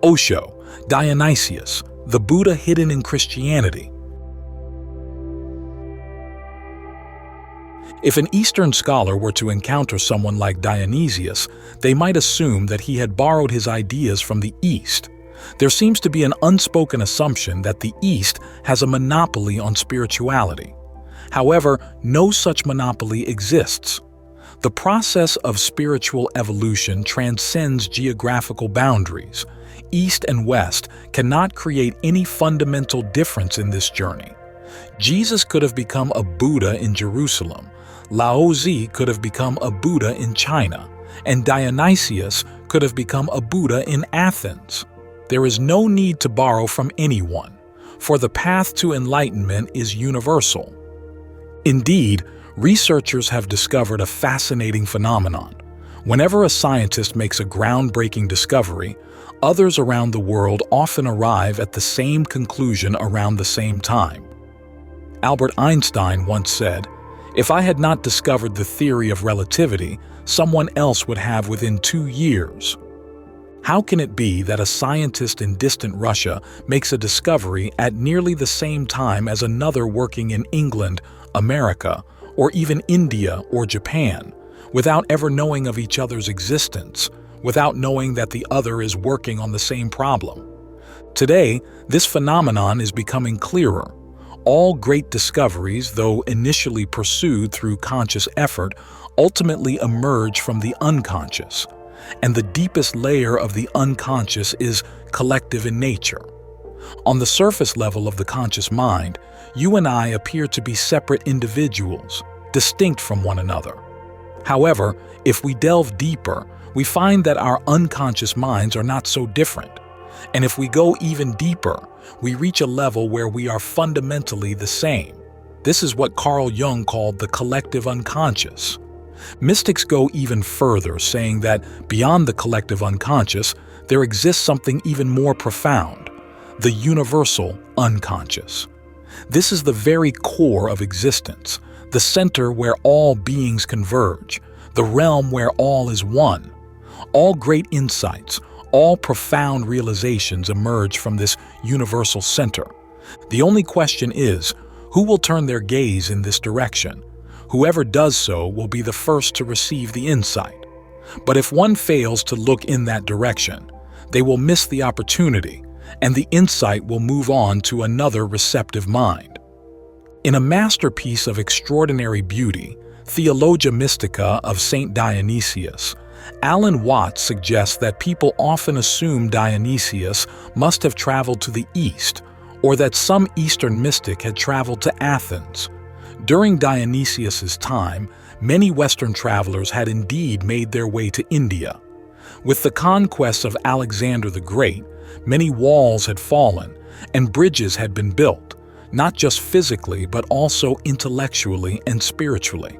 OSHO, Dionysius, the Buddha hidden in Christianity. If an Eastern scholar were to encounter someone like Dionysius, they might assume that he had borrowed his ideas from the East. There seems to be an unspoken assumption that the East has a monopoly on spirituality. However, no such monopoly exists. The process of spiritual evolution transcends geographical boundaries. East and West cannot create any fundamental difference in this journey. Jesus could have become a Buddha in Jerusalem, Lao Tzu could have become a Buddha in China, and Dionysius could have become a Buddha in Athens. There is no need to borrow from anyone, for the path to enlightenment is universal. Indeed, researchers have discovered a fascinating phenomenon. Whenever a scientist makes a groundbreaking discovery, others around the world often arrive at the same conclusion around the same time. Albert Einstein once said, "If I had not discovered the theory of relativity, someone else would have within 2 years." How can it be that a scientist in distant Russia makes a discovery at nearly the same time as another working in England, America, or even India or Japan, without ever knowing of each other's existence, without knowing that the other is working on the same problem? Today, this phenomenon is becoming clearer. All great discoveries, though initially pursued through conscious effort, ultimately emerge from the unconscious. And the deepest layer of the unconscious is collective in nature. On the surface level of the conscious mind, you and I appear to be separate individuals, distinct from one another. However, if we delve deeper, we find that our unconscious minds are not so different. And if we go even deeper, we reach a level where we are fundamentally the same. This is what Carl Jung called the collective unconscious. Mystics go even further, saying that beyond the collective unconscious, there exists something even more profound, the universal unconscious. This is the very core of existence, the center where all beings converge, the realm where all is one. All great insights, all profound realizations emerge from this universal center. The only question is, who will turn their gaze in this direction? Whoever does so will be the first to receive the insight. But if one fails to look in that direction, they will miss the opportunity, and the insight will move on to another receptive mind. In a masterpiece of extraordinary beauty, Theologia Mystica of St. Dionysius, Alan Watts suggests that people often assume Dionysius must have traveled to the East, or that some Eastern mystic had traveled to Athens. During Dionysius's time, many Western travelers had indeed made their way to India. With the conquests of Alexander the Great, many walls had fallen and bridges had been built, not just physically but also intellectually and spiritually.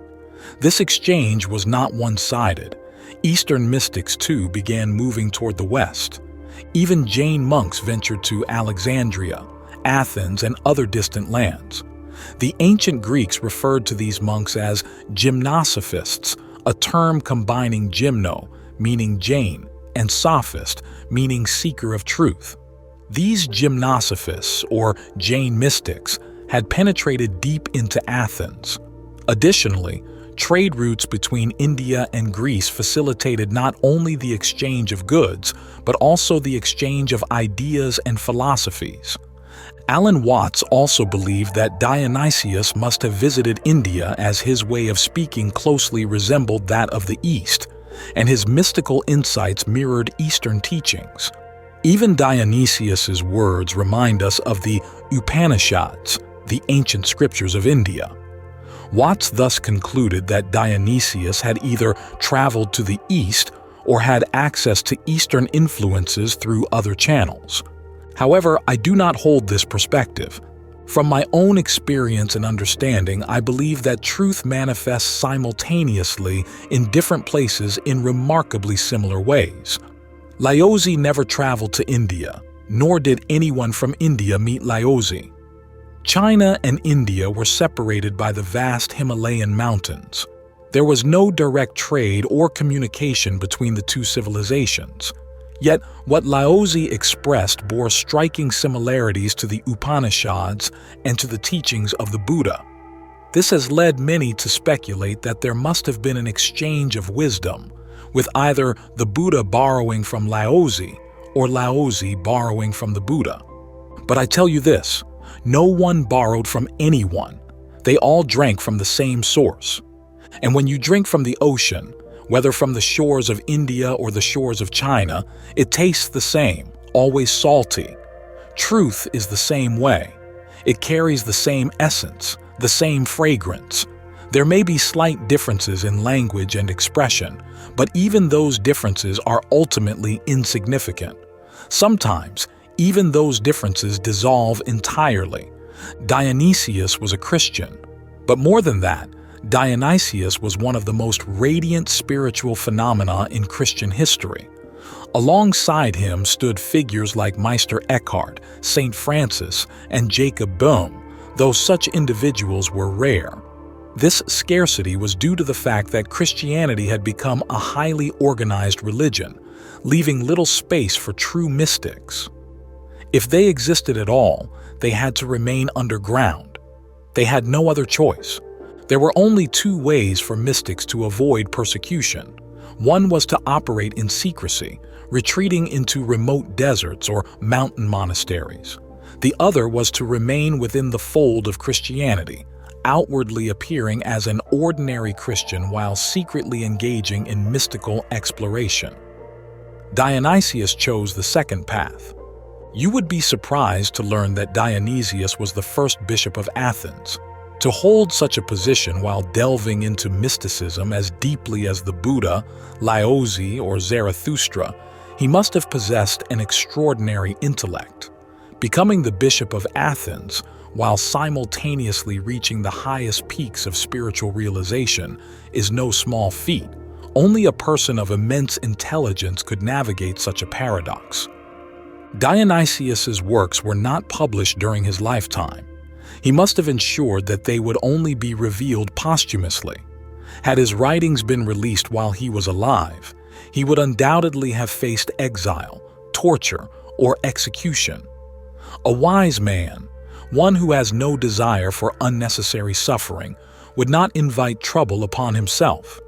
This exchange was not one-sided. Eastern mystics, too, began moving toward the West. Even Jain monks ventured to Alexandria, Athens, and other distant lands. The ancient Greeks referred to these monks as gymnosophists, a term combining gymno, meaning Jain, and sophist, meaning seeker of truth. These gymnosophists, or Jain mystics, had penetrated deep into Athens. Additionally, trade routes between India and Greece facilitated not only the exchange of goods, but also the exchange of ideas and philosophies. Alan Watts also believed that Dionysius must have visited India, as his way of speaking closely resembled that of the East, and his mystical insights mirrored Eastern teachings. Even Dionysius's words remind us of the Upanishads, the ancient scriptures of India. Watts thus concluded that Dionysius had either traveled to the East or had access to Eastern influences through other channels. However, I do not hold this perspective. From my own experience and understanding, I believe that truth manifests simultaneously in different places in remarkably similar ways. Lao Tzu never traveled to India, nor did anyone from India meet Lao Tzu. China and India were separated by the vast Himalayan mountains. There was no direct trade or communication between the two civilizations. Yet, what Lao Tzu expressed bore striking similarities to the Upanishads and to the teachings of the Buddha. This has led many to speculate that there must have been an exchange of wisdom, with either the Buddha borrowing from Lao Tzu or Lao Tzu borrowing from the Buddha. But I tell you this, no one borrowed from anyone. They all drank from the same source. And when you drink from the ocean, whether from the shores of India or the shores of China, it tastes the same, always salty. Truth is the same way. It carries the same essence, the same fragrance. There may be slight differences in language and expression, but even those differences are ultimately insignificant. Sometimes, even those differences dissolve entirely. Dionysius was a Christian, but more than that, Dionysius was one of the most radiant spiritual phenomena in Christian history. Alongside him stood figures like Meister Eckhart, Saint Francis, and Jacob Boehme, though such individuals were rare. This scarcity was due to the fact that Christianity had become a highly organized religion, leaving little space for true mystics. If they existed at all, they had to remain underground. They had no other choice. There were only two ways for mystics to avoid persecution. One was to operate in secrecy, retreating into remote deserts or mountain monasteries. The other was to remain within the fold of Christianity, outwardly appearing as an ordinary Christian while secretly engaging in mystical exploration. Dionysius chose the second path. You would be surprised to learn that Dionysius was the first bishop of Athens. To hold such a position while delving into mysticism as deeply as the Buddha, Lao Tzu, or Zarathustra, he must have possessed an extraordinary intellect. Becoming the bishop of Athens, while simultaneously reaching the highest peaks of spiritual realization, is no small feat. Only a person of immense intelligence could navigate such a paradox. Dionysius's works were not published during his lifetime. He must have ensured that they would only be revealed posthumously. Had his writings been released while he was alive, he would undoubtedly have faced exile, torture, or execution. A wise man, one who has no desire for unnecessary suffering, would not invite trouble upon himself.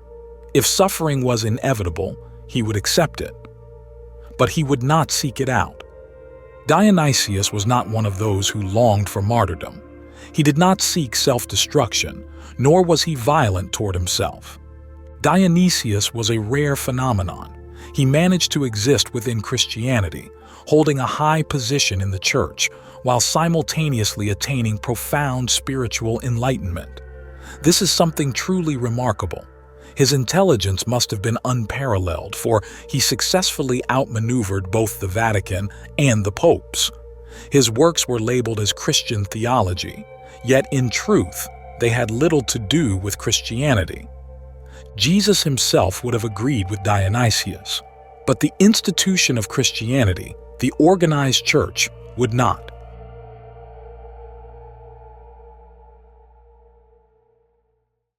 If suffering was inevitable, he would accept it. But he would not seek it out. Dionysius was not one of those who longed for martyrdom. He did not seek self-destruction, nor was he violent toward himself. Dionysius was a rare phenomenon. He managed to exist within Christianity, holding a high position in the church, while simultaneously attaining profound spiritual enlightenment. This is something truly remarkable. His intelligence must have been unparalleled, for he successfully outmaneuvered both the Vatican and the popes. His works were labeled as Christian theology, yet in truth, they had little to do with Christianity. Jesus himself would have agreed with Dionysius, but the institution of Christianity, the organized church, would not.